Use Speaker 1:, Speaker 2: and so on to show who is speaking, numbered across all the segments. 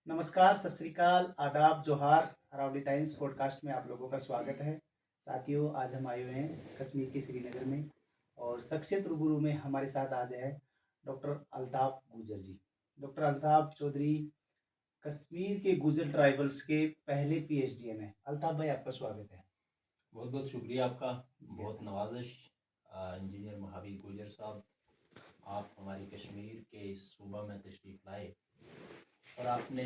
Speaker 1: नमस्कार, सत श्री अकाल, आदाब, जोहार। अरावली टाइम्स पॉडकास्ट में आप लोगों का स्वागत है। साथियों, आज हम आए हुए हैं कश्मीर के श्रीनगर में और शख्सियत रूबरू में हमारे साथ आज है डॉक्टर अल्ताफ़ गुजर जी। डॉक्टर अल्ताफ़ चौधरी कश्मीर के गुजर ट्राइबल्स के पहले पीएचडीएन हैं। अल्ताफ़ भाई, आपका स्वागत है।
Speaker 2: बहुत बहुत शुक्रिया आपका।
Speaker 1: जी
Speaker 2: बहुत नवाजिश। इंजीनियर महावीर गुजर साहब, आप हमारे कश्मीर के इस सूबा में तशरीफ़ लाए और आपने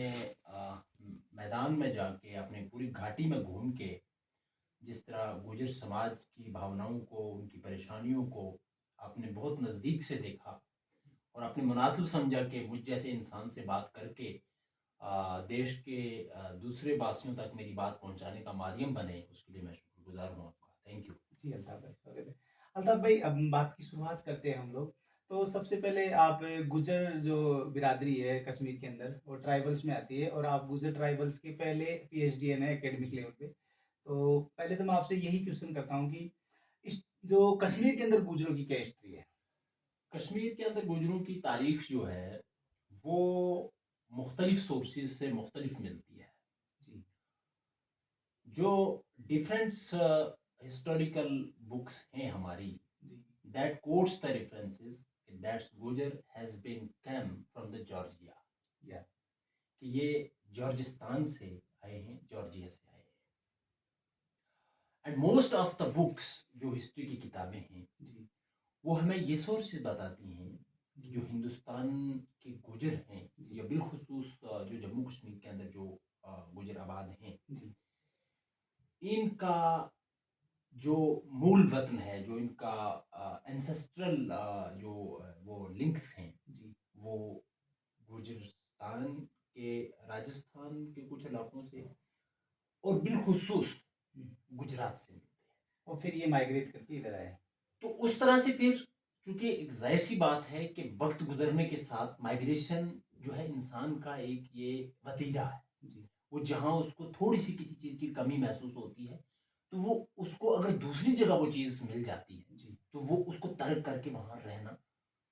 Speaker 2: मैदान में जाके अपनी पूरी घाटी में घूम के जिस तरह गुजर समाज की भावनाओं को, उनकी परेशानियों को आपने बहुत नज़दीक से देखा और आपने मुनासिब समझा कि मुझ जैसे इंसान से बात करके देश के दूसरे वासियों तक मेरी बात पहुंचाने का माध्यम बने, उसके लिए मैं शुक्रगुजार हूँ आपका। Thank you.
Speaker 1: जी, अल्ताफ़ भाई, स्वागत है। अल्ताफ़ भाई, अब बात की शुरुआत करते हैं हम लोग। तो सबसे पहले आप गुर्जर जो बिरादरी है कश्मीर के अंदर, वो ट्राइबल्स में आती है और आप गुर्जर ट्राइबल्स के पहले पीएचडीएन है एकेडमिक लेवल पे। तो पहले तो मैं आपसे यही क्वेश्चन करता हूँ कि इस जो कश्मीर के अंदर गुर्जरों की क्या हिस्ट्री है?
Speaker 2: कश्मीर के अंदर गुजरों की तारीख जो है वो मुख्तलिफ सोर्सेज से मुख्तलिफ मिलती है।
Speaker 1: जी,
Speaker 2: जो डिफरेंट हिस्टोरिकल बुक्स हैं हमारी,
Speaker 1: जी,
Speaker 2: that quotes the references that Gujjar has been come from the Georgia,
Speaker 1: या
Speaker 2: कि ये जॉर्जिस्तान से आए हैं, जॉर्जिया से आए हैं। And most of the books जो हिस्ट्री की किताबें हैं
Speaker 1: जी,
Speaker 2: वो हमें ये सोर्सेज बताती हैं कि
Speaker 1: जी,
Speaker 2: जो हिंदुस्तान के गुजर हैं,
Speaker 1: जी,
Speaker 2: या बिलखुसूस जो जम्मू कश्मीर के अंदर जो गुजर आबाद हैं,
Speaker 1: जी,
Speaker 2: इनका जो मूल वतन है, जो इनका एंसेस्ट्रल जो वो लिंक्स हैं,
Speaker 1: जी।
Speaker 2: वो गुजरस्तान के, राजस्थान के कुछ इलाकों से और बिलखुसूस
Speaker 1: हुँ,
Speaker 2: गुजरात से मिलते हैं।
Speaker 1: और फिर ये माइग्रेट करके इधर आए।
Speaker 2: तो उस तरह से फिर, चूंकि एक जाहिर सी बात है कि वक्त गुजरने के साथ माइग्रेशन जो है इंसान का एक ये वतीरा है।
Speaker 1: जी,
Speaker 2: वो जहाँ उसको थोड़ी सी किसी चीज़ की कमी महसूस होती है, तो वो उसको अगर दूसरी जगह वो चीज़ मिल जाती है
Speaker 1: जी,
Speaker 2: तो वो उसको तर्क करके वहाँ रहना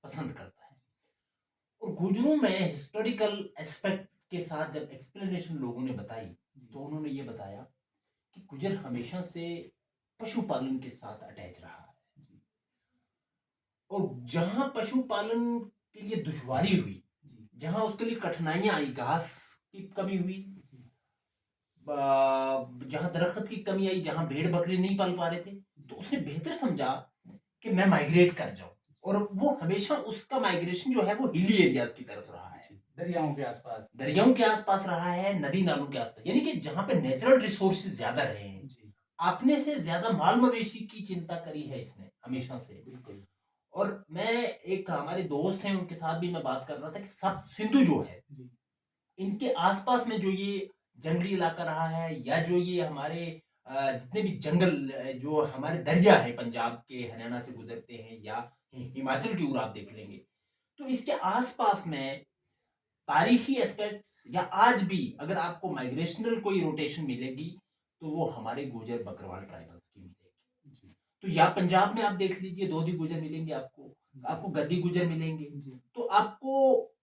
Speaker 2: पसंद करता है। और गुजरों में हिस्टोरिकल एस्पेक्ट के साथ जब एक्सप्लेनेशन लोगों ने बताई,
Speaker 1: जी,
Speaker 2: तो उन्होंने ये बताया कि गुजर हमेशा से पशुपालन के साथ अटैच रहा है।
Speaker 1: जी,
Speaker 2: और जहाँ पशुपालन के लिए दुश्वारी हुई,
Speaker 1: जी,
Speaker 2: जहाँ उसके लिए कठिनाइयाँ आई, घास की कमी हुई,
Speaker 1: जी,
Speaker 2: जहाँ दरख्त की कमी आई, जहाँ भेड़ बकरी नहीं पाल पा रहे थे, तो
Speaker 1: जी,
Speaker 2: उसने बेहतर समझा कि मैं माइग्रेट कर जाऊं। और वो हमेशा उसका माइग्रेशन जो है वो हिली एरियाज की तरफ रहा है,
Speaker 1: जी, दरियाओं के आसपास।
Speaker 2: दरियाओं के आसपास रहा है, नदी नालों के आसपास, यानी कि जहाँ पे नेचुरल रिसोर्सेज ज्यादा रहे हैं।
Speaker 1: जी,
Speaker 2: अपने से ज्यादा माल मवेशी की चिंता करी है इसने हमेशा से।
Speaker 1: बिल्कुल।
Speaker 2: और मैं, एक हमारे दोस्त हैं उनके साथ भी मैं बात कर रहा था कि सब सिंधु जो है,
Speaker 1: जी,
Speaker 2: इनके आसपास में जो ये जंगली इलाका रहा है, या जो ये हमारे जितने भी जंगल जो हमारे दरिया है पंजाब के, हरियाणा से गुजरते हैं, या हिमाचल की ओर आप देख लेंगे, तो इसके आसपास में तारीखी एस्पेक्ट्स, या आज भी अगर आपको माइग्रेशनल कोई रोटेशन मिलेगी तो वो हमारे गुजर बकरवाल ट्राइबल्स की मिलेगी।
Speaker 1: जी,
Speaker 2: तो या पंजाब में आप देख लीजिए, दोधी गुजर मिलेंगे आपको,
Speaker 1: जी,
Speaker 2: आपको गद्दी गुजर मिलेंगे,
Speaker 1: जी,
Speaker 2: तो आपको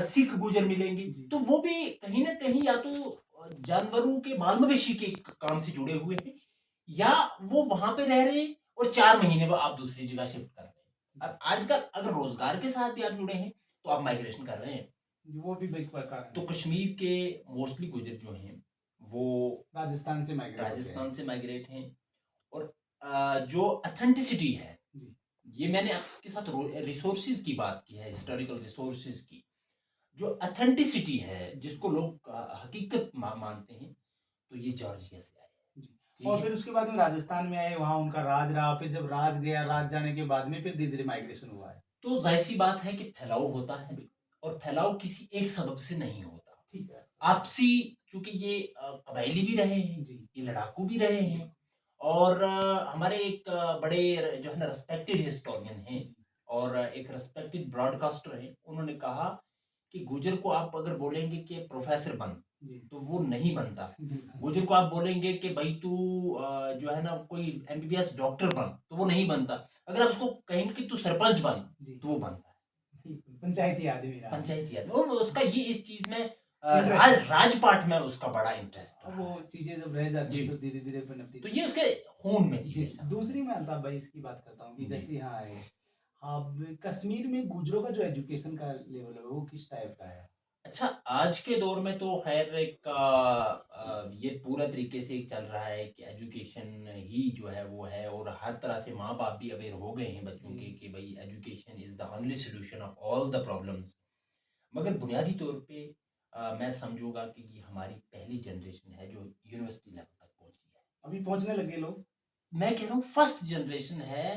Speaker 2: सिख गुजर मिलेंगे।
Speaker 1: जी,
Speaker 2: तो वो भी कहीं ना कहीं या तो जानवरों के, माल मवेशी के काम से जुड़े हुए हैं, या वो वहां पे रह रहे हैं और 4 महीने बाद आप दूसरी जगह शिफ्ट कर रहे हैं।
Speaker 1: जी,
Speaker 2: अब आजकल अगर रोजगार के साथ भी आप जुड़े हैं तो आप माइग्रेशन कर रहे हैं।
Speaker 1: जी, वो भी एक कारण
Speaker 2: तो
Speaker 1: है।
Speaker 2: कश्मीर के मोस्टली गुजर जो हैं वो
Speaker 1: राजस्थान से माइग्रेट होके आए।
Speaker 2: राजस्थान से माइग्रेट हैं। और जो अथेंटिसिटी है,
Speaker 1: जी,
Speaker 2: ये मैंने आपके साथ रिसोर्सेज की बात की है, हिस्टोरिकल रिसोर्सेज की। जो अथेंटिसिटी है,
Speaker 1: जी,
Speaker 2: जिसको लोग हकीकत मानते हैं, तो ये जॉर्जिया से आए हैं।
Speaker 1: जी।
Speaker 2: ठीक
Speaker 1: और
Speaker 2: है।
Speaker 1: फिर उसके बाद में राजस्थान में आए, वहाँ उनका राज रहा, फिर जब राज गया, राज जाने के बाद में फिर धीरे-धीरे माइग्रेशन हुआ है।
Speaker 2: तो जाहिर सी बात है कि फैलाव होता है,
Speaker 1: बिल्कुल,
Speaker 2: और फैलाव किसी एक सबब से नहीं होता।
Speaker 1: ठीक है।
Speaker 2: आपसी, चूंकि ये कबायली भी रहे हैं,
Speaker 1: जी,
Speaker 2: ये लड़ाकू भी रहे हैं,
Speaker 1: बिल्कुल,
Speaker 2: और हमारे एक बड़े जो है ना रेस्पेक्टेड हिस्टोरियन हैं,
Speaker 1: जी,
Speaker 2: और एक रेस्पेक्टेड ब्रॉडकास्टर हैं, उन्होंने कहा कि गुजर को आप अगर बोलेंगे कि प्रोफेसर बन,
Speaker 1: जी,
Speaker 2: तो वो नहीं बनता।
Speaker 1: बिल्कुल,
Speaker 2: गुजर को आप बोलेंगे कि भाई तू जो है ना कोई एमबीबीएस डॉक्टर बन, तो वो नहीं बनता। अगर आप उसको कहेंगे कि तू सरपंच बन,
Speaker 1: जी,
Speaker 2: तो वो बनता है।
Speaker 1: बिल्कुल, पंचायती आदमी रहा।
Speaker 2: पंचायती आदमी, और उसका ये इस चीज में राजपाट में उसका बड़ा इंटरेस्ट
Speaker 1: अब
Speaker 2: रहा
Speaker 1: वो
Speaker 2: है।
Speaker 1: चीजें जब रह जाती
Speaker 2: जी।
Speaker 1: हैं तो धीरे धीरे पनपती
Speaker 2: तो
Speaker 1: थी।
Speaker 2: ये उसके खून में
Speaker 1: जी,
Speaker 2: चीजें शामिल
Speaker 1: दूसरी
Speaker 2: हैं।
Speaker 1: मैं अल्ताफ भाई इसकी बात करता हूँ कि
Speaker 2: जी।
Speaker 1: जैसे यहाँ आए, अब कश्मीर में गुजरों का जो एजुकेशन का लेवल है वो किस टाइप का है?
Speaker 2: अच्छा, आज के दौर में तो खैर एक ये पूरा तरीके से चल रहा है कि एजुकेशन ही जो है वो है, और हर तरह से माँ बाप भी अवेयर हो गए हैं बच्चों के
Speaker 1: जी,
Speaker 2: कि भाई education is the only solution of all the problems. मगर बुनियादी तौर पे मैं समझूंगा कि ये हमारी पहली जनरेशन है जो यूनिवर्सिटी लेवल तक पहुंची है।
Speaker 1: अभी पहुंचने लगे लोग।
Speaker 2: मैं कह रहा हूँ फर्स्ट जनरेशन है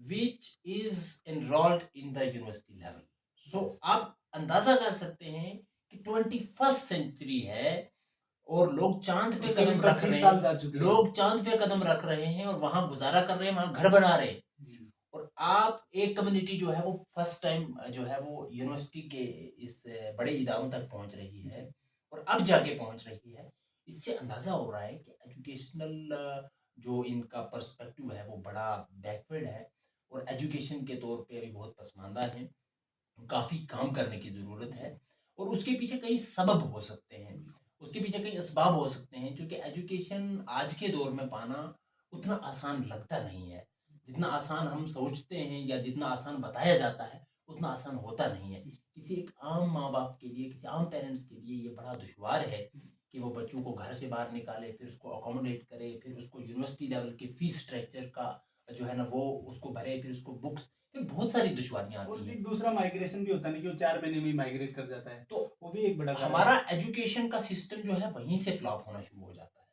Speaker 2: which is enrolled in the university level. So
Speaker 1: Yes.
Speaker 2: आप अंदाजा कर सकते हैं कि 21st सेंचुरी है और लोग चांद पे
Speaker 1: उसके भी
Speaker 2: कदम रख रहे
Speaker 1: 25 साल
Speaker 2: हैं।
Speaker 1: जा चुके हैं।
Speaker 2: लोग चांद पे कदम रख रहे हैं और वहां गुजारा कर रहे हैं, वहां घर बना रहे हैं।
Speaker 1: जी,
Speaker 2: और आप एक कम्युनिटी जो है वो फर्स्ट टाइम जो है वो यूनिवर्सिटी के इस बड़े इदारों तक पहुंच रही है
Speaker 1: जी,
Speaker 2: और अब जाके पहुंच रही है। इससे अंदाजा हो रहा है कि एजुकेशनल जो इनका पर्सपेक्टिव है वो बड़ा बैकवर्ड है और एजुकेशन के तौर पे अभी बहुत पसमानदा है। काफ़ी काम करने की ज़रूरत है और उसके पीछे कई सबब हो सकते हैं, उसके पीछे कई असबाब हो सकते हैं, क्योंकि एजुकेशन आज के दौर में पाना उतना आसान लगता नहीं है। जितना आसान हम सोचते हैं या जितना आसान बताया जाता है, उतना आसान होता नहीं है। किसी एक आम माँ-बाप के लिए, किसी आम पेरेंट्स के लिए ये बड़ा दुश्वार है कि वो बच्चों को घर से बाहर निकाले, फिर उसको अकोमोडेट करे, फिर उसको यूनिवर्सिटी लेवल के फीस स्ट्रक्चर का जो है ना वो उसको भरे, फिर उसको बुक्स, फिर बहुत सारी दुश्वारियाँ
Speaker 1: और
Speaker 2: आती हैं।
Speaker 1: एक दूसरा माइग्रेशन भी होता है ना कि वो 4 महीने में ही माइग्रेट कर जाता है,
Speaker 2: तो
Speaker 1: वो भी एक बड़ा कारण
Speaker 2: हमारा
Speaker 1: है।
Speaker 2: एजुकेशन का सिस्टम जो है वहीं से फ्लॉप होना शुरू हो जाता है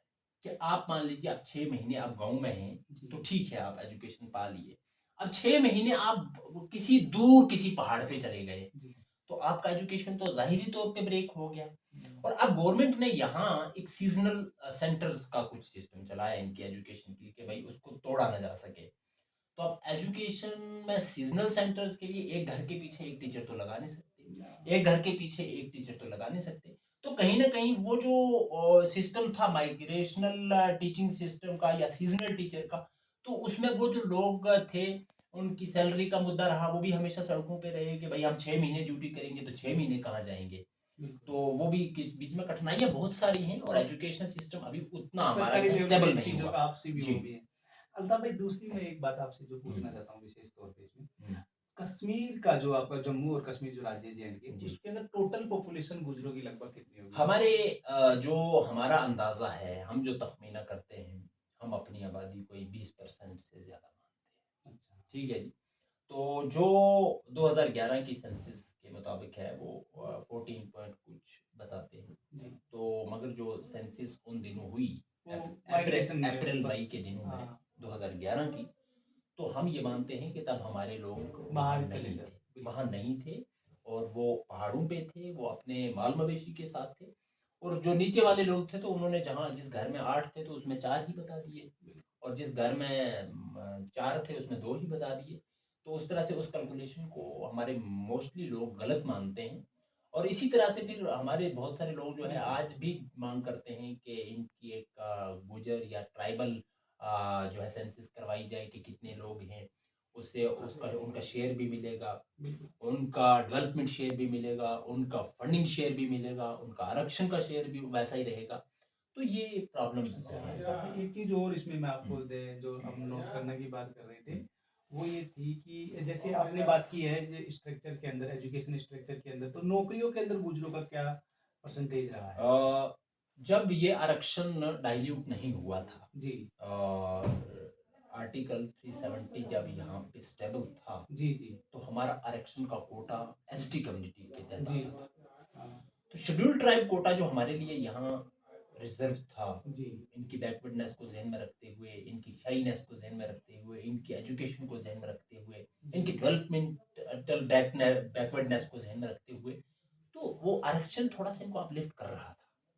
Speaker 2: कि आप मान लीजिए आप 6 महीने आप गांव में हैं
Speaker 1: जी,
Speaker 2: तो ठीक है आप एजुकेशन पा लिए। अब 6 महीने आप किसी दूर किसी पहाड़ पे चले गए
Speaker 1: जी,
Speaker 2: तो आपका एजुकेशन तो जाहिरी तौर पे ब्रेक हो गया।
Speaker 1: हुँ,
Speaker 2: और अब गवर्नमेंट ने यहाँ एक सीजनल सेंटर्स का कुछ सिस्टम चलाया इनकी एजुकेशन के लिए कि भाई उसको तोड़ा ना जा सके। तो अब एजुकेशन में सीजनल सेंटर्स के लिए एक घर के पीछे एक टीचर तो लगा नहीं सकते, एक घर के पीछे एक टीचर तो लगा नहीं सकते। तो कहीं ना कहीं वो जो सिस्टम था माइग्रेशनल टीचिंग सिस्टम का या सीजनल टीचर का, तो उसमें वो जो लोग थे उनकी सैलरी का मुद्दा रहा, वो भी हमेशा सड़कों पे रहे कि भाई हम 6 महीने ड्यूटी करेंगे तो 6 महीने कहाँ जाएंगे।
Speaker 1: बिल्कुल।
Speaker 2: तो वो भी बीच में कठिनाइयाँ बहुत सारी हैं और एजुकेशन सिस्टम अभी उतना हमारा
Speaker 1: सरकारी
Speaker 2: जो है
Speaker 1: लेवल पे
Speaker 2: स्टेबल
Speaker 1: इन
Speaker 2: नहीं
Speaker 1: चीज़ों
Speaker 2: हुआ।
Speaker 1: का आपसी भी
Speaker 2: जी।
Speaker 1: वो भी है। अल्ताफ भाई दूसरी मैं एक बात आपसे जो पूछना
Speaker 2: हम्म,
Speaker 1: चाहता हूँ विशेष तौर पे इसमें,
Speaker 2: हम्म,
Speaker 1: कश्मीर का जो आपका जम्मू और कश्मीर जो राज्य है जे-एंड-के,
Speaker 2: जी।
Speaker 1: उसके अंदर टोटल पॉपुलेशन गुजरों की लगभग कितनी होगी?
Speaker 2: हमारे जो हमारा अंदाज़ा है, हम जो तख़मीना करते हैं, हम अपनी आबादी को 20% से ज़्यादा मानते हैं।
Speaker 1: अच्छा,
Speaker 2: ठीक है जी। तो जो 2011 की सेंसस के मुताबिक है वो 14 पॉइंट कुछ बताते हैं।
Speaker 1: जी,
Speaker 2: तो मगर जो सेंसस उन दिनों हुई
Speaker 1: वो
Speaker 2: अप्रैल
Speaker 1: माइग्रेशन में
Speaker 2: अप्रैल
Speaker 1: ब
Speaker 2: मई के दिनों में
Speaker 1: हाँ,
Speaker 2: 2011 की, तो हम ये मानते हैं कि तब हमारे लोग वहाँ
Speaker 1: बाहर चले
Speaker 2: नहीं
Speaker 1: जाओ,
Speaker 2: थे, वहाँ
Speaker 1: बिल्कुल।
Speaker 2: नहीं थे और वो पहाड़ों पे थे, वो अपने माल मवेशी के साथ थे। और जो नीचे वाले लोग थे तो उन्होंने जहाँ जिस घर में 8 थे तो उसमें 4 ही बता दिए और जिस घर में 4 थे उसमें 2 ही बता दिए। तो उस तरह से उस कैलकुलेशन को हमारे मोस्टली लोग गलत मानते हैं और इसी तरह से फिर हमारे बहुत सारे लोग जो है
Speaker 1: बिल्कुल,
Speaker 2: आज भी मांग करते हैं कि इनकी एक गुजर या ट्राइबल जो है सेंसस करवाई जाए कि कितने लोग हैं, उससे उसका उनका शेयर भी मिलेगा,
Speaker 1: बिल्कुल।
Speaker 2: उनका डेवलपमेंट शेयर भी मिलेगा, उनका फंडिंग शेयर भी मिलेगा, उनका आरक्षण का शेयर भी वैसा ही रहेगा। तो ये प्रॉब्लम्स
Speaker 1: अच्छा,
Speaker 2: हैं।
Speaker 1: अल्ताफ भाई एक चीज़ और इसमें मैं आपको
Speaker 2: हुँ,
Speaker 1: जो हम नोट करने की बात कर रहे थे,
Speaker 2: हुँ।
Speaker 1: वो ये थी कि जैसे आपने बात की है जो स्ट्रक्चर के अंदर, एजुकेशन स्ट्रक्चर के अंदर, तो नौकरियों के अंदर गुजरों का क्या परसेंटेज रहा है?
Speaker 2: जब ये आरक्षण डाइल्यूट नहीं हुआ था
Speaker 1: जी,
Speaker 2: और आर्टिकल 370 जब यहाँ पे स्टेबल था,
Speaker 1: जी, जी,
Speaker 2: तो हमारा आरक्षण का कोटा एसटी कम्युनिटी के तहत
Speaker 1: जी,
Speaker 2: आता था।
Speaker 1: हाँ,
Speaker 2: तो शेड्यूल्ड ट्राइब कोटा जो हमारे लिए यहाँ रिजर्व था,
Speaker 1: जी,
Speaker 2: इनकी बैकवर्डनेस को ज़हन में रखते हुए, इनकी शाइनेस को ज़हन में रखते हुए, इनकी एजुकेशन को ज़हन में रखते हुए,
Speaker 1: जी,
Speaker 2: इनकी डेवलपमेंटल बैकवर्डनेस को ज़हन में रखते हुए, तो वो आरक्षण थोड़ा-सा इनको अपलिफ्ट कर रहा था।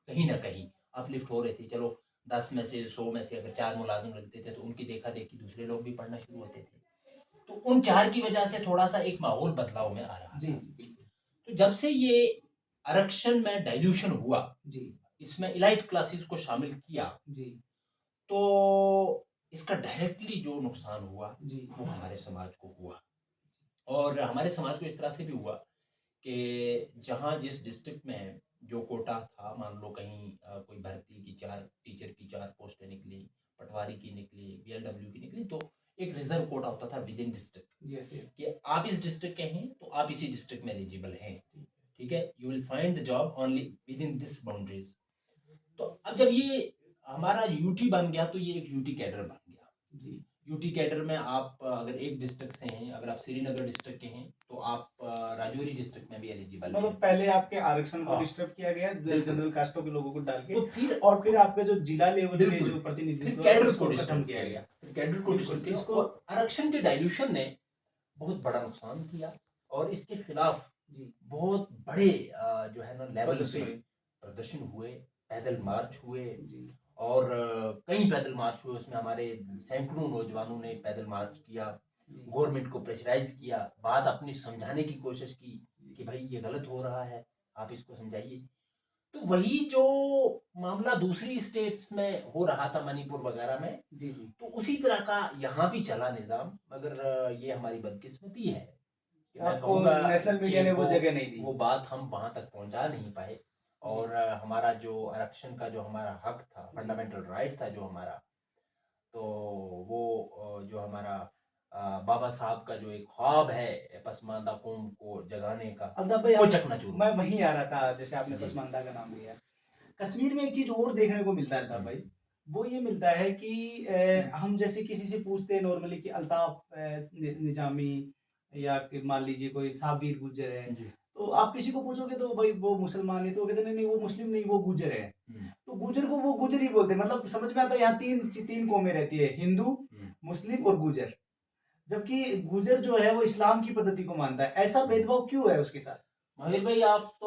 Speaker 2: कहीं न कहीं अपलिफ्ट हो रहे थे। चलो 10 में से 100 में से अगर 4 मुलाज़िम लगते थे, तो उनकी देखा-देखी दूसरे लोग भी पढ़ना शुरू होते थे। तो उन 4 की वजह से थोड़ा-सा एक माहौल बदलाव में आ रहा
Speaker 1: जी,
Speaker 2: था।
Speaker 1: जी, बिल्कुल,
Speaker 2: तो जब से ये आरक्षण में डाइल्यूशन हुआ,
Speaker 1: जी,
Speaker 2: इसमें इलाइट क्लासेस को शामिल किया,
Speaker 1: जी,
Speaker 2: तो इसका डायरेक्टली जो नुकसान हुआ,
Speaker 1: जी,
Speaker 2: वो हमारे समाज को हुआ। और हमारे समाज को इस तरह से भी हुआ कि जहाँ जिस डिस्ट्रिक्ट में जो कोटा था, मान लो कहीं कोई भर्ती की 4 टीचर की 4 पोस्टें निकली, पटवारी की निकली, बीएलडब्ल्यू की निकली, तो एक रिजर्व कोटा होता था with in district
Speaker 1: yes yes
Speaker 2: कि आप इस डिस्ट्रिक्ट के हैं तो आप इसी डिस्ट्रिक्ट में एलिजिबल हैं, ठीक है, you will find the job only with in this boundaries. तो अब जब ये हमारा यूटी बन गया तो ये एक यूटी कैडर बन गया
Speaker 1: जी
Speaker 2: यूटी कैडर में आप अगर एक डिस्ट्रिक्ट से हैं, अगर आप श्रीनगर डिस्ट्रिक्ट के हैं तो आप राजौरी डिस्ट्रिक्ट में भी एलिजिबल
Speaker 1: मतलब
Speaker 2: हैं।
Speaker 1: पहले आपके आरक्षण को
Speaker 2: हाँ।
Speaker 1: डिस्टर्ब किया गया
Speaker 2: बिल्कुल।
Speaker 1: जनरल कास्टों के लोगों को डाल के,
Speaker 2: तो फिर
Speaker 1: और फिर आपके जो जिला लेवल पे
Speaker 2: बिल्कुल।
Speaker 1: जो
Speaker 2: फिर
Speaker 1: प्रतिनिधित्व है
Speaker 2: कैडर
Speaker 1: उसको
Speaker 2: को
Speaker 1: खत्म
Speaker 2: डिस्टर्ब
Speaker 1: किया गया।
Speaker 2: फिर कैडर को
Speaker 1: बिल्कुल,
Speaker 2: डिस्टर्ब किया।
Speaker 1: इसको
Speaker 2: और आरक्षण के डाइल्यूशन ने बहुत बड़ा नुकसान किया और इसके खिलाफ
Speaker 1: जी
Speaker 2: बहुत बड़े जो है ना लेवल
Speaker 1: प्रदर्शन
Speaker 2: पे
Speaker 1: हुए।
Speaker 2: प्रदर्शन हुए, पैदल मार्च हुए
Speaker 1: जी
Speaker 2: और कई पैदल मार्च हुए, उसमें हमारे सैकड़ों नौजवानों ने पैदल मार्च किया,
Speaker 1: जी
Speaker 2: गवर्नमेंट को प्रेशराइज किया, बात अपनी समझाने की कोशिश की कि भाई ये गलत हो रहा है, आप इसको समझाइए। तो वही जो मामला दूसरी स्टेट्स में हो रहा था, मणिपुर वगैरह में,
Speaker 1: जी जी
Speaker 2: तो उसी तरह का यहाँ भी चला निज़ाम, मगर ये हमारी बदकिस्मती है कि मैं
Speaker 1: आपको
Speaker 2: कहूँगा
Speaker 1: नेशनल मीडिया
Speaker 2: कि
Speaker 1: ने वो जगह नहीं दी।
Speaker 2: वो बात हम वहाँ तक पहुँचा नहीं पाए और हमारा जो आरक्षण का जो हमारा हक था, फंडामेंटल राइट था जो हमारा, तो वो जो हमारा बाबा साहब का जो एक ख्वाब है पसमानदा कौम को जगाने का,
Speaker 1: अल्ताफ भाई
Speaker 2: वो चकनाचूर
Speaker 1: मैं
Speaker 2: हो गया।
Speaker 1: वहीं आ रहा था, जैसे आपने
Speaker 2: जी।
Speaker 1: पसमानदा का नाम लिया। कश्मीर में एक चीज और देखने को मिलता है अल्ताफ भाई, वो ये मिलता है कि हम जैसे किसी से पूछते हैं नॉर्मली कि अल्ताफ निजामी या कि मान लीजिए कोई साबिर गुज्जर है,
Speaker 2: जी।
Speaker 1: तो आप किसी को पूछोगे तो भाई वो मुसलमान है, तो वो कहते नहीं नहीं वो मुस्लिम नहीं वो गुज्जर है। तो गुज्जर को वो गुज्जर ही बोलते हैं, मतलब समझ में आता है यहाँ तीन कौमें रहती है, हिंदू, मुस्लिम और गुज्जर। जबकि गुजर जो है वो इस्लाम की पद्धति को मानता है, ऐसा भेदभाव क्यों है उसके साथ?
Speaker 2: महावीर भाई, आप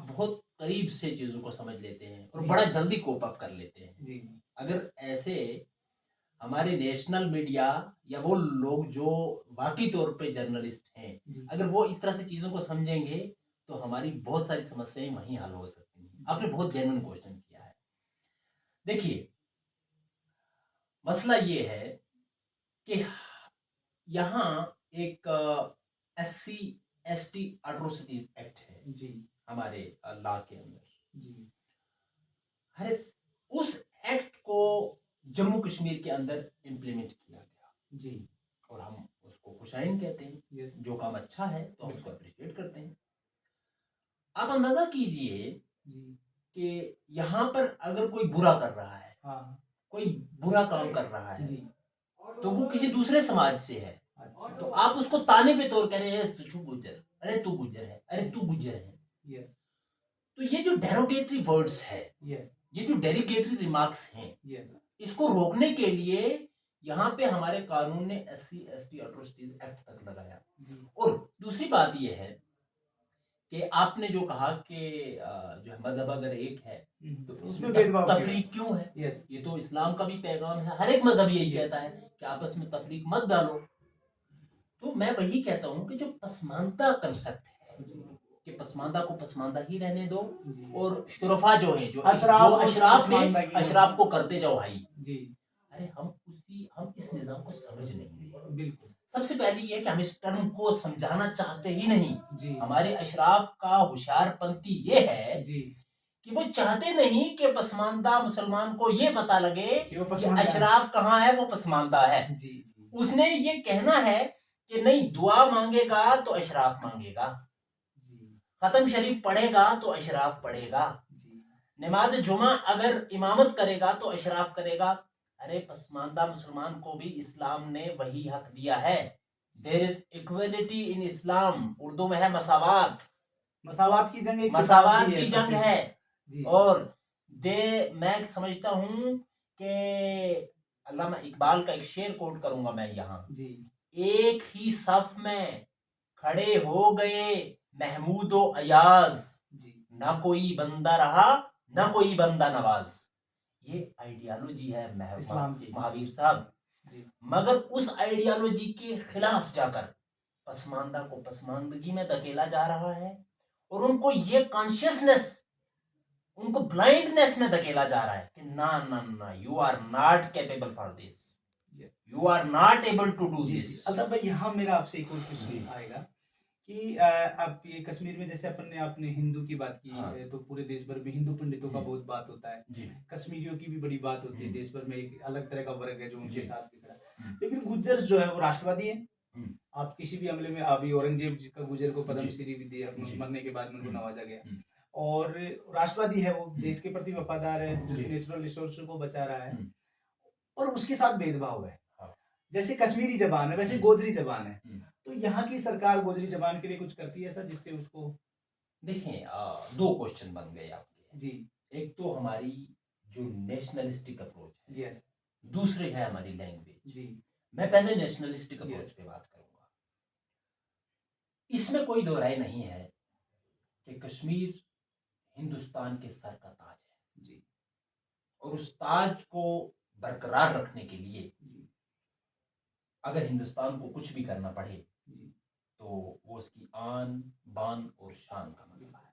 Speaker 2: बहुत करीब से चीजों को समझ लेते हैं और
Speaker 1: जी।
Speaker 2: बड़ा जल्दी कोप अप कर लेते हैं।
Speaker 1: जी
Speaker 2: अगर ऐसे हमारे नेशनल मीडिया या वो लोग जो बाकी तौर पे जर्नलिस्ट हैं,
Speaker 1: जी
Speaker 2: अगर वो इस तरह से चीजों को समझेंगे तो हमारी बहुत सारी समस्याएं वहीं हल हो सकती हैं। आपने बहुत जेन्युइन क्वेश्चन किया है। देखिए, मसला ये है कि यहाँ एक SC ST एट्रोसिटीज एक्ट है
Speaker 1: जी
Speaker 2: हमारे लॉ के अंदर।
Speaker 1: जी
Speaker 2: अरे, उस एक्ट को जम्मू कश्मीर के अंदर इम्प्लीमेंट किया गया
Speaker 1: जी
Speaker 2: और हम उसको खुशाइन कहते हैं।
Speaker 1: यस
Speaker 2: जो काम अच्छा है तो हम
Speaker 1: बिल्कुल।
Speaker 2: उसको अप्रिशिएट करते हैं। आप अंदाजा कीजिए
Speaker 1: जी
Speaker 2: कि यहाँ पर अगर कोई बुरा कर रहा है,
Speaker 1: हाँ
Speaker 2: कोई बुरा काम कर रहा है,
Speaker 1: जी
Speaker 2: तो वो किसी दूसरे समाज से है,
Speaker 1: अच्छा
Speaker 2: तो आप उसको ताने पे तोड़ कह रहे हैं तू गुज्जर, अरे तू गुज्जर है, अरे तू गुज्जर है।
Speaker 1: यस
Speaker 2: तो ये जो डेरोगेटरी वर्ड्स है,
Speaker 1: यस
Speaker 2: ये जो डेरोगेटरी रिमार्क्स हैं,
Speaker 1: यस
Speaker 2: इसको रोकने के लिए यहाँ पे हमारे कानून ने SC ST एट्रोसिटीज एक्ट तक लगाया।
Speaker 1: जी
Speaker 2: और दूसरी बात यह है कि आपने जो कहा कि जो है मजहब अगर एक है तो
Speaker 1: उसमें भेदभाव क्यों है?
Speaker 2: तफरीक क्यों है?
Speaker 1: यस
Speaker 2: ये तो इस्लाम का भी पैगाम है, हर एक मजहब यही
Speaker 1: Yes.
Speaker 2: कहता है कि आपस में तफरीक मत डालो। तो मैं वही कहता हूँ कि जो पसमानदा कंसेप्ट है कि पसमानदा को पसमानदा ही रहने दो
Speaker 1: जी
Speaker 2: और शुरफा जो है, जो
Speaker 1: अशराफ
Speaker 2: अशराफ
Speaker 1: पसमानदा
Speaker 2: है,
Speaker 1: की
Speaker 2: अशराफ को करते जाओ भाई।
Speaker 1: जी
Speaker 2: अरे हम इस निजाम को समझ नहीं रहे।
Speaker 1: बिल्कुल
Speaker 2: सबसे पहली ये कि हम इस टर्म को समझाना चाहते ही नहीं।
Speaker 1: जी
Speaker 2: हमारे अशराफ का होशियारपंती ये है
Speaker 1: जी
Speaker 2: कि वो चाहते नहीं कि पसमानदा मुसलमान को ये पता लगे
Speaker 1: कि वो
Speaker 2: कि
Speaker 1: पसमानदा है।
Speaker 2: अशराफ कहाँ है, वो पसमानदा है।
Speaker 1: जी जी
Speaker 2: उसने ये कहना है कि नहीं, दुआ मांगेगा तो अशराफ मांगेगा,
Speaker 1: जी
Speaker 2: खत्म शरीफ पढ़ेगा तो अशराफ पढ़ेगा,
Speaker 1: जी
Speaker 2: नमाज जुमा अगर इमामत करेगा तो अशराफ करेगा। अरे, पसमानदा मुसलमान को भी इस्लाम ने वही हक दिया है। देयर इज इक्वलिटी इन इस्लाम, उर्दू में है मसावात।
Speaker 1: मसावात की जंग एक
Speaker 2: मसावात
Speaker 1: किताब भी
Speaker 2: की जंग
Speaker 1: प्रसिद्ध।
Speaker 2: है।
Speaker 1: जी
Speaker 2: और मैं समझता हूं कि अल्लामा इकबाल का एक शेर कोट करूंगा मैं यहाँ।
Speaker 1: जी
Speaker 2: एक ही सफ में खड़े हो गए महमूदो अयाज,
Speaker 1: जी
Speaker 2: ना कोई बंदा रहा ना कोई बंदा नवाज। ये आइडियोलॉजी है
Speaker 1: इस्लाम की।
Speaker 2: महावीर साहब।
Speaker 1: जी
Speaker 2: मगर उस आइडियोलॉजी के खिलाफ जाकर पसमानदा को पसमानदगी में धकेला जा रहा है और उनको ये कॉन्शियसनेस, उनको ब्लाइंडनेस में धकेला जा रहा है कि ना ना ना, you are not capable for this, you are not able to do
Speaker 1: जी
Speaker 2: दिस।
Speaker 1: जी अल्ताफ भाई, यहाँ मेरा आपसे एक और
Speaker 2: जी।
Speaker 1: क्वेश्चन आएगा कि आप ये कश्मीर में जैसे अपन ने आपने हिंदू की बात की
Speaker 2: हाँ।
Speaker 1: तो पूरे देश भर में हिंदू पंडितों का
Speaker 2: हम्म,
Speaker 1: बहुत बात होता है।
Speaker 2: जी
Speaker 1: कश्मीरियों की भी बड़ी बात होती है,
Speaker 2: हम्म,
Speaker 1: देश भर में एक अलग तरह का वर्ग है जो उनके
Speaker 2: जी
Speaker 1: साथ भी खड़ा है।
Speaker 2: हम्म,
Speaker 1: लेकिन गुज्जर जो है वो राष्ट्रवादी है।
Speaker 2: हम्म,
Speaker 1: आप किसी भी हमले में अभी औरंगजेब जी का गुजर को
Speaker 2: जी
Speaker 1: पद्मश्री भी दिया,
Speaker 2: जी
Speaker 1: मरने के बाद में उनको
Speaker 2: हम्म,
Speaker 1: नवाजा गया।
Speaker 2: हम्म,
Speaker 1: और राष्ट्रवादी है, वो
Speaker 2: हम्म,
Speaker 1: देश के प्रति वफादार है, जो
Speaker 2: जी
Speaker 1: नेचुरल रिसोर्स को बचा रहा है।
Speaker 2: हम्म,
Speaker 1: और उसके साथ भेदभाव है,
Speaker 2: हाँ
Speaker 1: जैसे कश्मीरी जबान है वैसे
Speaker 2: हम्म,
Speaker 1: गोजरी जबान है।
Speaker 2: हम्म।
Speaker 1: तो यहाँ की सरकार गोजरी जबान के लिए कुछ करती है ऐसा जिससे उसको।
Speaker 2: देखिए दो क्वेश्चन बन गए आपके।
Speaker 1: जी।
Speaker 2: एक तो हमारी जो नेशनलिस्टिक अप्रोच है,
Speaker 1: यस।
Speaker 2: दूसरी है हमारी लैंग्वेज।
Speaker 1: जी।
Speaker 2: मैं पहले नेशनलिस्टिक अप्रोच
Speaker 1: यस।
Speaker 2: पे बात करूंगा। इसमें कोई दो राय नहीं है कि कश्मीर हिंदुस्तान के सर का ताज है,
Speaker 1: जी।
Speaker 2: और उस ताज को बरकरार रखने के लिए
Speaker 1: जी।
Speaker 2: अगर हिंदुस्तान को कुछ भी करना पड़े
Speaker 1: जी।
Speaker 2: तो वो उसकी आन बान और शान का मसला है।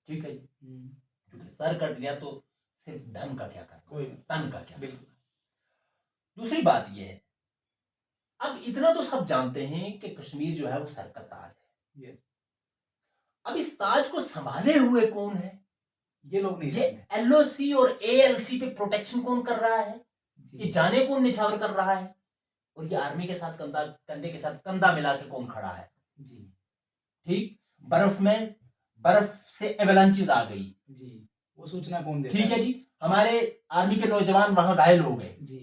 Speaker 2: ठीक है जी? क्योंकि सर कट गया तो सिर्फ धन का क्या करना,
Speaker 1: कोई
Speaker 2: तन का क्या करना।
Speaker 1: बिल्कुल।
Speaker 2: दूसरी बात यह है, अब इतना तो सब जानते हैं कि कश्मीर जो है वो सर का ताज है।
Speaker 1: यस।
Speaker 2: अब इस ताज को संभाले हुए कौन है?
Speaker 1: ये लोग नहीं
Speaker 2: ये
Speaker 1: जानते।
Speaker 2: एलओसी और एएलसी पे प्रोटेक्शन कौन कर रहा है? ये
Speaker 1: जी।
Speaker 2: जाने कौन निछावर कर रहा है? और ये आर्मी के साथ कंधा कंधे के साथ कंधा मिला के कौन खड़ा है?
Speaker 1: जी।
Speaker 2: ठीक, बर्फ से एवलांचेस आ गई।
Speaker 1: जी। वो सूचना कौन देता
Speaker 2: ठीक है जी, हमारे आर्मी के नौजवान वहां घायल हो गए,
Speaker 1: जी।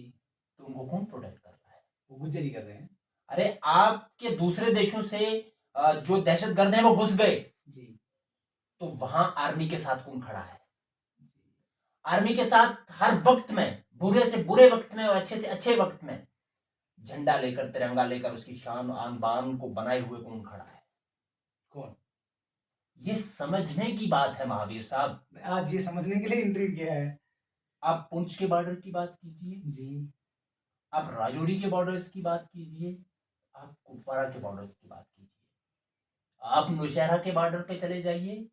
Speaker 2: तो उनको कौन प्रोटेक्ट कर रहा है?
Speaker 1: वो गुज्जर ही कर रहे हैं।
Speaker 2: अरे आपके दूसरे देशों से जो दहशतगर्द हैं वो घुस गए,
Speaker 1: जी।
Speaker 2: तो वहां आर्मी के साथ कौन खड़ा है?
Speaker 1: जी।
Speaker 2: आर्मी के साथ हर वक्त में, बुरे से बुरे वक्त में और अच्छे से अच्छे वक्त में झंडा लेकर, तिरंगा लेकर उसकी शान आन बान को बनाए हुए कौन खड़ा है?
Speaker 1: कौन?
Speaker 2: ये समझने की बात है महावीर साहब।
Speaker 1: आज ये समझने के लिए इंटरव्यू किया है।
Speaker 2: आप पुंछ के बॉर्डर की बात कीजिए,
Speaker 1: जी।
Speaker 2: आप राजौरी के बॉर्डर्स की बात कीजिए, आप कुपवारा के बॉर्डर्स की बात कीजिए, आप नौशहरा के बॉर्डर पे चले जाइए,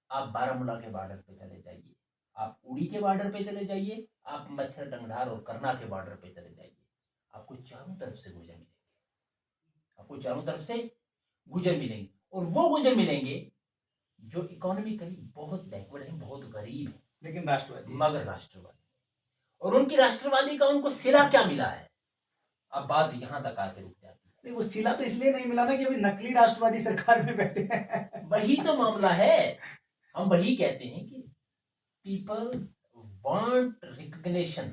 Speaker 2: आप बारामूला के बॉर्डर पे चले जाइए, आप उड़ी के बॉर्डर पे चले जाइए, आप मच्छर टंगधार और करना के बॉर्डर पे चले जाइए, आपको चारों तरफ से गुजर मिलेंगे। आपको चारों तरफ से गुजर मिलेंगे, और वो गुजर मिलेंगे जो इकोनॉमिकली बहुत बैकवर्ड है, बहुत गरीब है,
Speaker 1: लेकिन राष्ट्रवादी है।
Speaker 2: मगर राष्ट्रवादी। और उनकी राष्ट्रवादी का उनको सिला क्या मिला है? अब बात यहां तक आके रुक जाती है।
Speaker 1: नहीं, वो सिला तो इसलिए नहीं मिला ना कि अभी नकली राष्ट्रवादी सरकार में बैठे हैं।
Speaker 2: वही तो मामला है। हम वही कहते हैं कि peoples want recognition,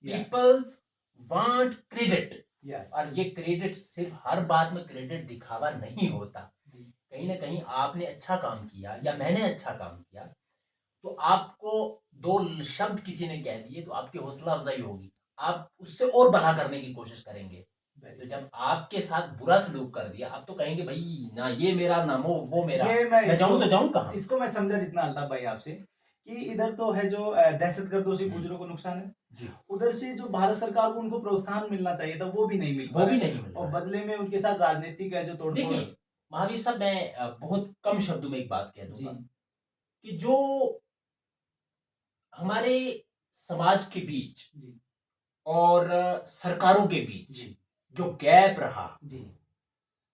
Speaker 2: peoples want credit.
Speaker 1: Yes.
Speaker 2: और ये क्रेडिट सिर्फ हर बात में क्रेडिट दिखावा नहीं होता। कहीं ना कहीं आपने अच्छा काम किया या मैंने अच्छा काम किया, तो आपको दो शब्द किसी ने कह दिए तो आपकी हौसला अफजाई होगी, आप उससे और भला करने की कोशिश करेंगे। तो जब आपके साथ बुरा सलूक कर दिया, आप तो कहेंगे भाई ना ये मेरा ना वो मेरा,
Speaker 1: ये
Speaker 2: मैं जाऊं तो जाऊं कहां?
Speaker 1: इसको मैं समझा जितना अल्ताफ भाई आपसे कि इधर तो है जो दहशतगर्दों से गुजरों को नुकसान है
Speaker 2: जी,
Speaker 1: उधर से जो भारत सरकार को उनको प्रोत्साहन मिलना चाहिए था वो भी नहीं मिल पा
Speaker 2: वो
Speaker 1: रहा
Speaker 2: भी
Speaker 1: है।
Speaker 2: नहीं मिल
Speaker 1: और
Speaker 2: रहा है।
Speaker 1: बदले में उनके साथ राजनीतिक है जो तोड़फोड़।
Speaker 2: देखिए महावीर साहब, मैं बहुत कम शब्दों में एक बात कह दूंगा
Speaker 1: जी।
Speaker 2: कि जो हमारे समाज के बीच
Speaker 1: जी।
Speaker 2: और सरकारों के बीच
Speaker 1: जी।
Speaker 2: जो गैप रहा,
Speaker 1: जी।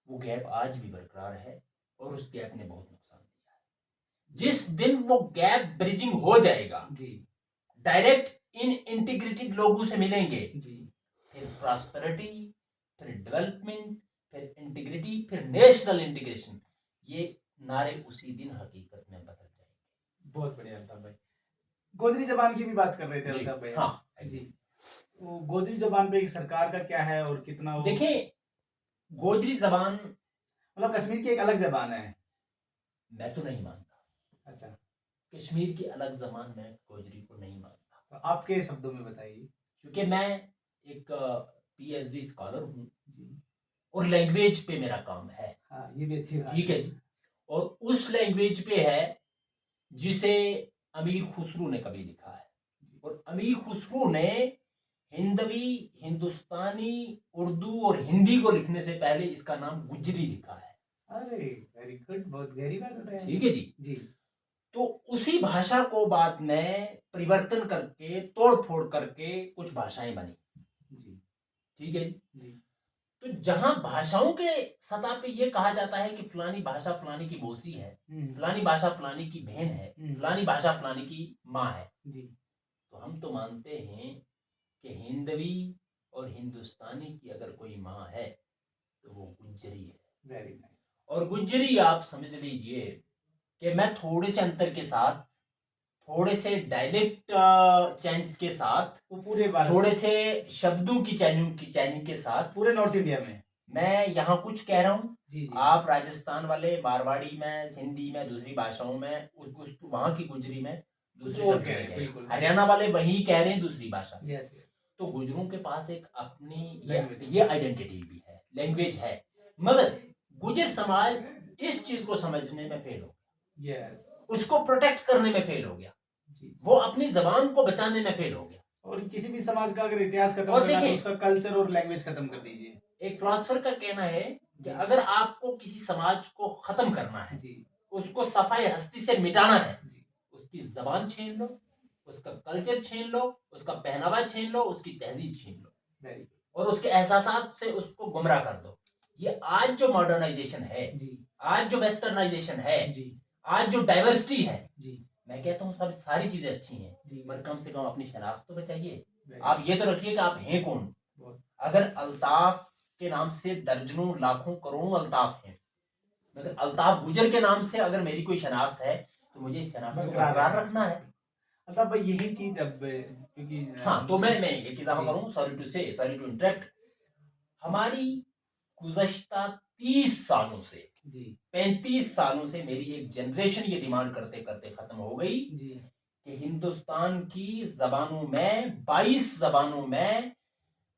Speaker 2: वो गैप आज भी बरकरार है, और उस गैप ने बहुत नुकसान दिया है। जिस दिन वो गैप ब्रिजिंग हो जाएगा,
Speaker 1: जी।
Speaker 2: डायरेक्ट इन इंटीग्रेटेड लोगों से मिलेंगे,
Speaker 1: जी।
Speaker 2: फिर प्रॉस्पेरिटी, फिर डेवलपमेंट, फिर इंटीग्रिटी, फिर नेशनल इंटीग्रेशन, ये नारे उसी दिन हकीकत में बदल जाएंगे।
Speaker 1: बहुत बढ़िया अल्ताफ भाई। गोजरी जबान की भी बात कर रहे थे
Speaker 2: जी,
Speaker 1: अल्ताफ भाई।
Speaker 2: हाँ
Speaker 1: जी। वो गोजरी जबान पे एक सरकार का क्या है और कितना वो
Speaker 2: देखिए, गोजरी जबान
Speaker 1: मतलब कश्मीर की एक अलग जबान है।
Speaker 2: मैं तो नहीं मानता,
Speaker 1: अच्छा।
Speaker 2: कश्मीर की अलग जबान मैं गोजरी को नहीं मानता,
Speaker 1: तो आपके शब्दों में बताइए।
Speaker 2: क्योंकि मैं एक पीएचडी स्कॉलर हूँ
Speaker 1: जी।
Speaker 2: और लैंग्वेज पे मेरा काम है।
Speaker 1: हाँ, ये भी अच्छी बात
Speaker 2: ठीक है जी, और उस लैंग्वेज पे है जिसे अमीर खुसरू ने कभी लिखा है, और अमीर खुसरू ने हिंदवी, हिंदुस्तानी, उर्दू और हिंदी को लिखने से पहले इसका नाम गुजरी लिखा है।
Speaker 1: अरे वेरी गुड, बहुत गहरी बात बताया।
Speaker 2: ठीक है जी,
Speaker 1: जी।
Speaker 2: तो उसी भाषा को बाद में परिवर्तन करके, तोड़ फोड़ करके कुछ भाषाएं बनी।
Speaker 1: जी।
Speaker 2: ठीक है जी,
Speaker 1: जी।
Speaker 2: तो जहां भाषाओं के सतह पे ये कहा जाता है कि फलानी भाषा फलानी की मौसी है, फलानी भाषा फलानी की बहन है, फलानी भाषा फलानी की माँ है,
Speaker 1: जी
Speaker 2: तो हम तो मानते हैं कि हिंदवी और हिंदुस्तानी की अगर कोई माँ है तो वो गुज्जरी है।
Speaker 1: Very nice.
Speaker 2: और गुज्जरी आप समझ लीजिए कि मैं थोड़े से अंतर के साथ, थोड़े से डायलेक्ट चेंज के साथ,
Speaker 1: वो पूरे भारत
Speaker 2: थोड़े से शब्दों की चैनिंग के साथ
Speaker 1: पूरे नॉर्थ इंडिया में।
Speaker 2: मैं यहाँ कुछ कह रहा हूँ,
Speaker 1: जी जी
Speaker 2: आप राजस्थान वाले मारवाड़ी में, सिंधी में, दूसरी भाषाओं में उस वहां की गुजरी में
Speaker 1: कुछ
Speaker 2: दूसरे
Speaker 1: और
Speaker 2: शब्द
Speaker 1: कह
Speaker 2: में
Speaker 1: रहे हैं,
Speaker 2: कह रहे हैं,
Speaker 1: बिल्कुल।
Speaker 2: हरियाणा वाले वही कह रहे हैं दूसरी भाषा।
Speaker 1: यस
Speaker 2: तो गुजरों के पास एक अपनी
Speaker 1: Language।
Speaker 2: ये आइडेंटिटी भी है, लैंग्वेज है, मगर गुजर समाज इस चीज को समझने में फेल हो गया,
Speaker 1: यस
Speaker 2: उसको प्रोटेक्ट करने में फेल हो गया,
Speaker 1: जी।
Speaker 2: वो अपनी जबान को बचाने में फेल हो गया।
Speaker 1: और किसी भी समाज का अगर इतिहास खत्म
Speaker 2: और
Speaker 1: करना है तो
Speaker 2: देखिए,
Speaker 1: उसका कल्चर और लैंग्वेज खत्म कर दीजिए।
Speaker 2: एक फिलोसफर का कहना है कि
Speaker 1: जी
Speaker 2: अगर आपको किसी समाज को खत्म करना है,
Speaker 1: जी
Speaker 2: उसको सफाई हस्ती से मिटाना है,
Speaker 1: जी
Speaker 2: उसकी जबान छीन लो, उसका कल्चर छीन लो, उसका पहनावा छीन लो, उसकी तहजीब छीन लो
Speaker 1: वेरी गुड।
Speaker 2: और उसके एहसासात से उसको गुमराह कर दो। ये आज जो मॉडर्नाइजेशन है,
Speaker 1: जी
Speaker 2: आज जो वेस्टर्नाइजेशन है,
Speaker 1: जी
Speaker 2: आज जो डाइवर्सिटी है,
Speaker 1: जी
Speaker 2: मैं कहता हूँ सब सारी चीजें अच्छी हैं,
Speaker 1: जी
Speaker 2: पर कम से कम अपनी शनाख्त तो बचाइए।
Speaker 1: वेरी
Speaker 2: आप ये तो रखिए कि आप हैं कौन।
Speaker 1: बहुत
Speaker 2: अगर अल्ताफ के नाम से दर्जनों लाखों करोड़ों अल्ताफ हैं, मगर अल्ताफ गुजर के नाम से अगर मेरी कोई शनाख्त है तो मुझे इस शनाख्त को बरकरार रखना है।
Speaker 1: अल्ताफ भाई यही चीज अब क्योंकि
Speaker 2: हाँ, तो मैं एक इजाफा
Speaker 1: जी
Speaker 2: करूं, सॉरी टू इंटरप्ट। हमारी गुज़श्ता 30 सालों से,
Speaker 1: जी
Speaker 2: 35 सालों से मेरी एक जनरेशन ये डिमांड करते करते खत्म हो गई
Speaker 1: जी
Speaker 2: कि हिंदुस्तान की जबानों में 22 जबानों में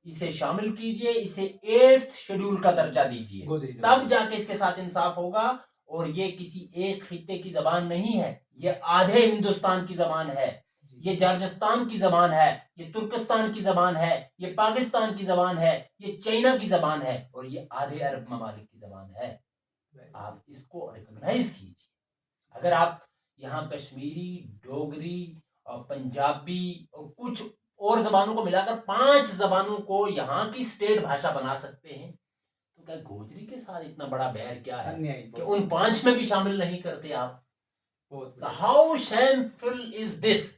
Speaker 2: इसे शामिल कीजिए, इसे 8th शेड्यूल का दर्जा दीजिए,
Speaker 1: गोजरी
Speaker 2: तब
Speaker 1: जबान।
Speaker 2: जाके इसके साथ इंसाफ होगा। और ये किसी एक खित्ते की जबान नहीं है, ये आधे हिंदुस्तान की जबान है, ये जार्जिस्तान की जबान है, ये तुर्किस्तान की जबान है, ये पाकिस्तान की जबान है, ये चाइना की जबान है और ये आधे अरब ममालिक की जबान है। आप इसको रिकॉग्नाइज कीजिए। अगर आप यहाँ कश्मीरी, डोगरी और पंजाबी और कुछ और जबानों को मिलाकर 5 जबानों को यहाँ की स्टेट भाषा बना सकते हैं, तो क्या गोजरी के साथ इतना बड़ा बैर क्या है
Speaker 1: अन्याय
Speaker 2: कि उन 5 में भी शामिल नहीं करते आप?
Speaker 1: बहुत
Speaker 2: how shameful is this,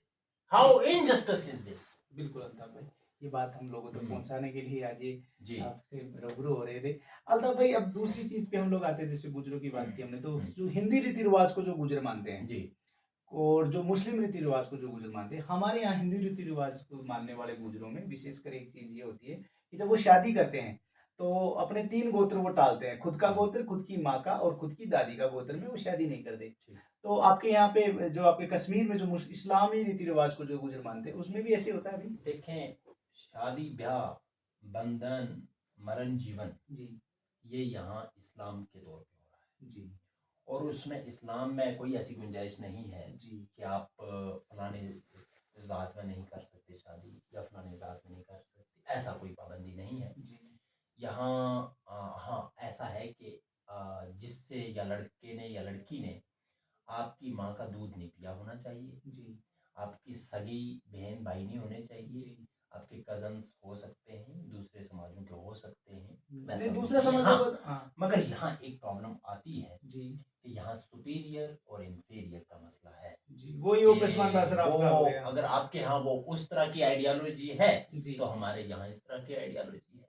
Speaker 2: how injustice is this.
Speaker 1: बिल्कुल अल्ताफ भाई, ये बात हम लोगों तक पहुंचाने के लिए आज ये
Speaker 2: जी
Speaker 1: आपसे रूबरू हो रहे थे। अल्ताफ भाई अब दूसरी चीज पे हम लोग आते हैं, जैसे गुजरों की बात की हमने, तो जो हिंदी रीति रिवाज को जो गुजर मानते हैं
Speaker 2: जी
Speaker 1: और जो मुस्लिम रीति रिवाज को जो गुजर मानते हैं, हमारे यहाँ हिंदी रीति रिवाज को मानने वाले गुजरों में विशेषकर एक चीज ये होती है कि जब वो शादी करते हैं तो अपने 3 गोत्र वो टालते हैं, खुद का गोत्र, खुद की माँ का और खुद की दादी का गोत्र में वो शादी नहीं करते। तो आपके यहाँ पे जो आपके कश्मीर में जो इस्लामी रीति रिवाज को जो गुजर मानते हैं उसमें भी ऐसे होता है अभी?
Speaker 2: देखें, शादी ब्याह, बंधन, मरण जीवन,
Speaker 1: जी
Speaker 2: ये यहाँ इस्लाम के तौर पे हो रहा है
Speaker 1: जी
Speaker 2: और उसमें इस्लाम में कोई ऐसी गुंजाइश नहीं है
Speaker 1: जी
Speaker 2: कि आप फलाने ज़ात में नहीं कर सकते शादी या फलाने ज़ात में नहीं कर सकते, ऐसा कोई पाबंदी नहीं है
Speaker 1: जी
Speaker 2: यहाँ। हाँ, ऐसा है कि जिससे या लड़के ने या लड़की ने आपकी माँ का दूध नहीं पिया होना चाहिए,
Speaker 1: जी
Speaker 2: आपकी सगी बहन भाई नहीं होने चाहिए,
Speaker 1: जी
Speaker 2: आपके कजन्स हो सकते हैं, दूसरे समाजों के हो सकते हैं,
Speaker 1: नहीं,
Speaker 2: वैसा
Speaker 1: दूसरा
Speaker 2: नहीं है।
Speaker 1: समझ
Speaker 2: हाँ,
Speaker 1: होगा हाँ
Speaker 2: मगर यहाँ एक प्रॉब्लम आती है
Speaker 1: जी
Speaker 2: कि यहाँ सुपीरियर और इंफीरियर का मसला है
Speaker 1: जी वही वो
Speaker 2: कि
Speaker 1: पसमान का असर आपका हो गया।
Speaker 2: अगर आपके यहाँ वो उस तरह की आइडियोलॉजी है
Speaker 1: जी
Speaker 2: तो हमारे यहाँ इस तरह की आइडियोलॉजी है।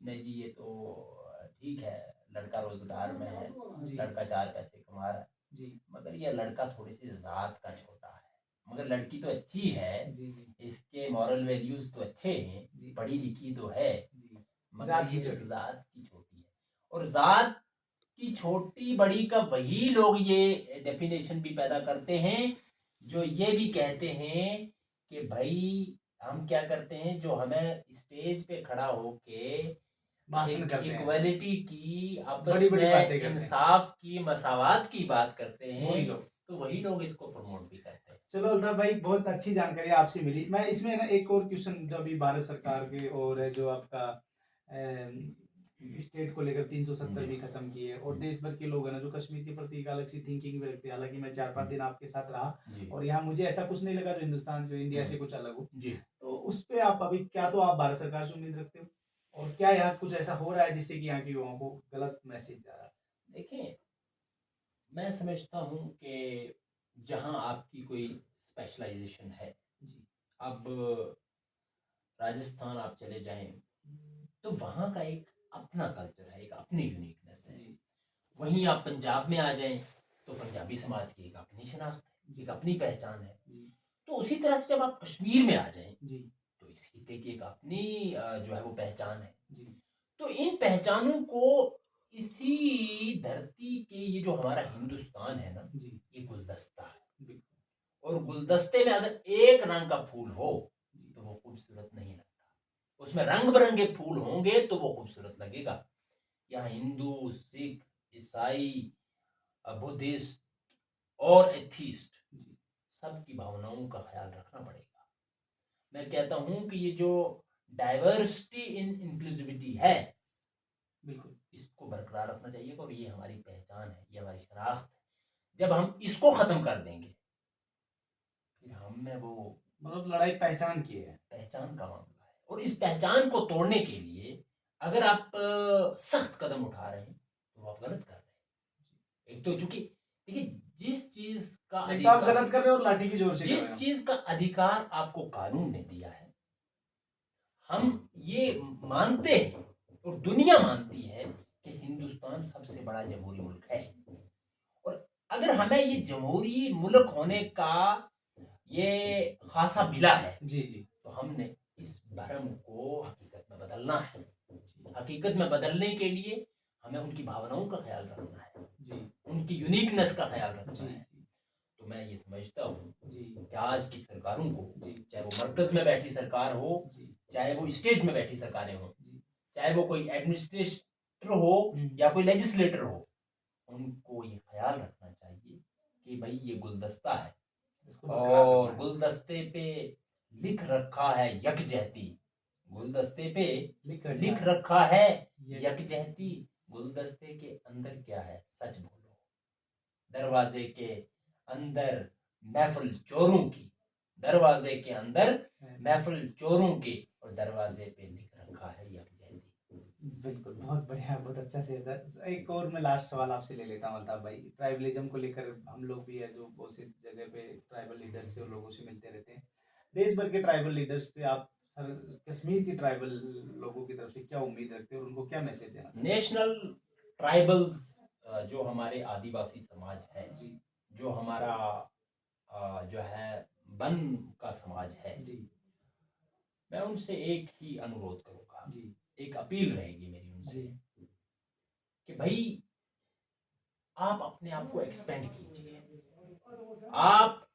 Speaker 2: नहीं जी, ये तो ठीक है, लड़का रोजगार में है,
Speaker 1: जी
Speaker 2: लड़का 4 पैसे कमा रहा है,
Speaker 1: जी
Speaker 2: मगर ये लड़का थोड़ी सी जात का छोटा है, मगर लड़की तो अच्छी है,
Speaker 1: जी जी
Speaker 2: इसके मॉरल वैल्यूज तो अच्छे हैं,
Speaker 1: जी
Speaker 2: पढ़ी लिखी तो है,
Speaker 1: जी
Speaker 2: मगर
Speaker 1: जात की
Speaker 2: ये
Speaker 1: छोटी।
Speaker 2: जात की छोटी है। और जात की छोटी बड़ी का वही लोग ये डेफिनेशन भी पैदा करते हैं जो ये भी कहते हैं कि भाई हम क्या करते हैं, जो हमें स्टेज पे खड़ा होके
Speaker 1: भाषण करते हैं,
Speaker 2: इक्वालिटी की, आपस
Speaker 1: बड़ी बड़ी बातें
Speaker 2: में
Speaker 1: करते हैं,
Speaker 2: इंसाफ की, मसावात की बात करते
Speaker 1: वही
Speaker 2: हैं,
Speaker 1: लोग।
Speaker 2: तो वही लोग इसको प्रमोट भी करते हैं।
Speaker 1: चलो अल्ताफ भाई, बहुत अच्छी जानकारी आपसे मिली। मैं इसमें ना एक और क्वेश्चन, जो अभी भारत सरकार के और है जो आपका स्टेट को लेकर 370 भी खत्म किए और देश भर के लोग हैं ना जो कश्मीर के प्रति एक अलग सी थिंकिंग भी रखते हैं। हालांकि मैं 4-5 दिन आपके साथ रहा और यहाँ मुझे ऐसा कुछ नहीं लगा जो हिंदुस्तान से इंडिया से कुछ अलग हो।
Speaker 2: जी
Speaker 1: तो उस पे आप अभी क्या, तो आप भारत सरकार से उम्मीद रखते हो? और क्या यहाँ कुछ ऐसा हो रहा है जिससे कि यहाँ के युवाओं को गलत मैसेज जा रहा है?
Speaker 2: देखिए, मैं समझता हूँ कि जहाँ आपकी कोई स्पेशलाइजेशन है,
Speaker 1: जी।
Speaker 2: अब राजस्थान आप चले जाएँ, तो वहाँ का एक अपना कल्चर है, एक अपनी यूनिकनेस है।
Speaker 1: जी।
Speaker 2: वहीं आप पंजाब में आ जाएँ, तो पंजाबी समाज की एक अपनी शनाख्त है, एक अपनी पहचान है।
Speaker 1: जी।
Speaker 2: तो उसी तरह से जब आप कश्मीर में आ जाएँ,
Speaker 1: जी।
Speaker 2: तो इस खित्ते की एक अपनी जो है वो पहचान है।
Speaker 1: जी।
Speaker 2: तो इन पहचानों को इसी धरती के ये जो हमारा हिंदुस्तान है ना,
Speaker 1: जी।
Speaker 2: ये गुलदस्ता है।
Speaker 1: बिल्कुल।
Speaker 2: और गुलदस्ते में अगर एक रंग का फूल हो,
Speaker 1: जी।
Speaker 2: तो वो खूबसूरत नहीं लगता। उसमें रंग-बिरंगे फूल होंगे तो वो खूबसूरत लगेगा। यहाँ हिंदू, सिख, ईसाई, बुद्धिस्ट और एथीस्ट
Speaker 1: जी।
Speaker 2: सबकी भावनाओं का ख्याल रखना पड़ेगा। मैं कहता हूँ कि ये जो डाइवर्सिटी इन इंक्लूसिविटी है,
Speaker 1: बिल्कुल।
Speaker 2: इसको बरकरार रखना चाहिए और ये हमारी पहचान है, ये हमारी शनाख्त है। जब हम इसको ख़त्म कर देंगे, फिर हम में वो
Speaker 1: मतलब लड़ाई पहचान की है।
Speaker 2: पहचान का मामला है। और इस पहचान को तोड़ने के लिए अगर आप सख्त कदम उठा रहे हैं, तो आप गलत कर रहे हैं। एक तो चूंकि देखिए, जिस चीज का
Speaker 1: एक तो आप
Speaker 2: अधिकार
Speaker 1: गलत कर रहे हो और लाठी की जोर से कर रहे
Speaker 2: जिस
Speaker 1: हो।
Speaker 2: चीज का अधिकार आपको कानून ने दिया है, हम ये मानते हैं और दुनिया मानती है कि हिंदुस्तान सबसे बड़ा जमहूरी मुल्क है। और अगर हमें ये जमहूरी मुल्क होने का ये खासा मिला है,
Speaker 1: जी। जी।
Speaker 2: तो हमने इस भ्रम को हकीकत में बदलना है। हकीकत में बदलने के लिए हमें उनकी भावनाओं का ख्याल रखना है,
Speaker 1: जी।
Speaker 2: उनकी यूनिकनेस का ख्याल रखना
Speaker 1: जी।
Speaker 2: है। तो मैं ये समझता हूँ
Speaker 1: जी।
Speaker 2: कि आज की सरकारों को,
Speaker 1: जी।
Speaker 2: चाहे वो मरकज में बैठी सरकार हो,
Speaker 1: जी।
Speaker 2: चाहे वो स्टेट में बैठी सरकारें हो,
Speaker 1: जी।
Speaker 2: चाहे वो कोई एडमिनिस्ट्रेटर हो या कोई लेजिस्लेटर हो, उनको ये ख्याल रखना चाहिए कि भाई ये गुलदस्ता है
Speaker 1: इसको बरकरार
Speaker 2: और
Speaker 1: रखना है।
Speaker 2: गुलदस्ते पे लिख रखा है यकजहती। गुलदस्ते पे लिख रखा है यकजहती। गुलदस्ते के अंदर क्या है, सच बोलो। दरवाजे के अंदर महफिल चोरों की, दरवाजे के अंदर महफिल चोरों की, और दरवाजे पे लिख रखा है यकजहती।
Speaker 1: बिल्कुल, बहुत बढ़िया, बहुत अच्छा से था। एक और मैं लास्ट सवाल आपसे ले लेता हूँ अल्ताफ भाई। ट्राइबलिज्म को लेकर हम लोग भी है जो बहुत सी जगह पे ट्राइबल लीडर्स से और लोगों से मिलते रहते हैं। देश भर के ट्राइबल लीडर्स से आप सर कश्मीर की ट्राइबल लोगों की तरफ से क्या उम्मीद रखते हैं और उनको क्या मैसेज देना चाहते हैं?
Speaker 2: नेशनल ट्राइबल्स, जो हमारे आदिवासी समाज है,
Speaker 1: जी।
Speaker 2: जो हमारा जो है वन का समाज है,
Speaker 1: जी।
Speaker 2: मैं उनसे एक ही अनुरोध करूंगा,
Speaker 1: जी।
Speaker 2: एक अपील रहेगी मेरी उनसे
Speaker 1: जी।
Speaker 2: कि भाई आप अपने आप को एक्सपेंड कीजिए, आप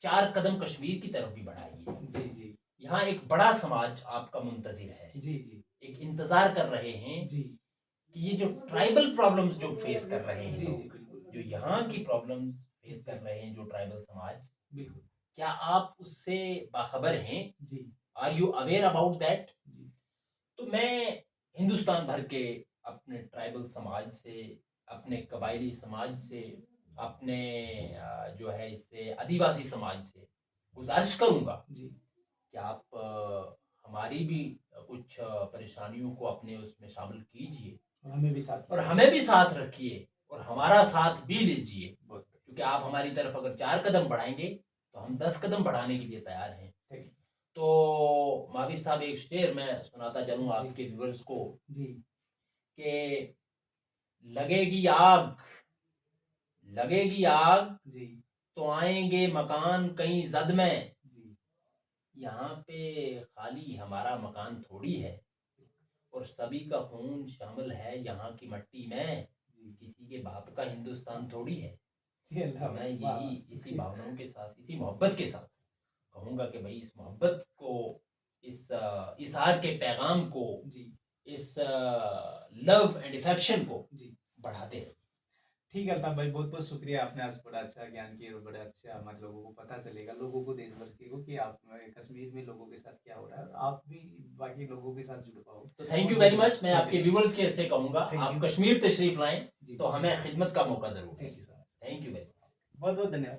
Speaker 2: 4 कदम कश्मीर की तरफ भी बढ़ाइए।
Speaker 1: जी। जी।
Speaker 2: यहाँ एक बड़ा समाज आपका मुंतजिर है,
Speaker 1: जी। जी।
Speaker 2: एक इंतजार कर रहे हैं
Speaker 1: जी।
Speaker 2: कि ये जो ट्राइबल प्रॉब्लम्स जो फेस कर रहे हैं
Speaker 1: जी। जी।
Speaker 2: लोग,
Speaker 1: बिल्कुल।
Speaker 2: जो यहाँ की प्रॉब्लम्स फेस कर रहे हैं जो ट्राइबल समाज,
Speaker 1: बिल्कुल।
Speaker 2: क्या आप उससे बाखबर हैं?
Speaker 1: जी।
Speaker 2: Are you aware about that?
Speaker 1: जी।
Speaker 2: तो मैं हिंदुस्तान भर के अपने ट्राइबल समाज से, अपने कबायली समाज से, अपने जो है इससे आदिवासी समाज से गुजारिश करूंगा
Speaker 1: जी।
Speaker 2: कि आप हमारी भी कुछ परेशानियों को अपने उसमें शामिल कीजिए
Speaker 1: और हमें भी साथ
Speaker 2: और हमें भी साथ रखिए और हमारा साथ भी लीजिए,
Speaker 1: बहुत
Speaker 2: क्योंकि आप हमारी तरफ अगर 4 कदम बढ़ाएंगे तो हम 10 कदम बढ़ाने के लिए तैयार हैं।
Speaker 1: ठीक।
Speaker 2: तो महावीर साहब, एक शेर मैं सुनाता चलूँ
Speaker 1: जी।
Speaker 2: आपके व्यूअर्स को
Speaker 1: जी।
Speaker 2: कि लगेगी आग, लगेगी आग
Speaker 1: जी।
Speaker 2: तो आएंगे मकान कई जद में।
Speaker 1: जी।
Speaker 2: यहाँ पे खाली हमारा मकान थोड़ी है और सभी का खून शामिल है यहाँ की मिट्टी में।
Speaker 1: जी।
Speaker 2: किसी के बाप का हिंदुस्तान थोड़ी है।
Speaker 1: जी, अल्लाह
Speaker 2: तो मैं
Speaker 1: भाई, वाह,
Speaker 2: यही
Speaker 1: वाह,
Speaker 2: इसी
Speaker 1: शुक्रिया।
Speaker 2: भावनाओं के साथ, इसी मोहब्बत के साथ कहूँगा कि भाई इस मोहब्बत को, इस इजहार के पैगाम को,
Speaker 1: जी।
Speaker 2: इस लव एंड अफेक्शन को
Speaker 1: जी।
Speaker 2: बढ़ाते रहिए।
Speaker 1: ठीक है अल्ताफ भाई, बहुत-बहुत शुक्रिया। आपने आज बड़ा अच्छा ज्ञान किया और बड़ा अच्छा हमारे लोगों को पता चलेगा, लोगों को, देश भर के को कि आप कश्मीर में लोगों के साथ क्या हो रहा है और आप भी बाकी लोगों के साथ जुड़ पाओ।
Speaker 2: तो थैंक यू वेरी मच। मैं
Speaker 1: थैंक
Speaker 2: आपके
Speaker 1: यू
Speaker 2: व्यूअर्स के से कहूँगा,
Speaker 1: सर। थैंक
Speaker 2: आप
Speaker 1: यू।
Speaker 2: कश्मीर तशरीफ लाएं
Speaker 1: जी।
Speaker 2: तो हमें खिदमत का मौका जरूर
Speaker 1: थैंक
Speaker 2: दें।
Speaker 1: You sir.
Speaker 2: Thank you very much.
Speaker 1: बहुत-बहुत धन्यवाद।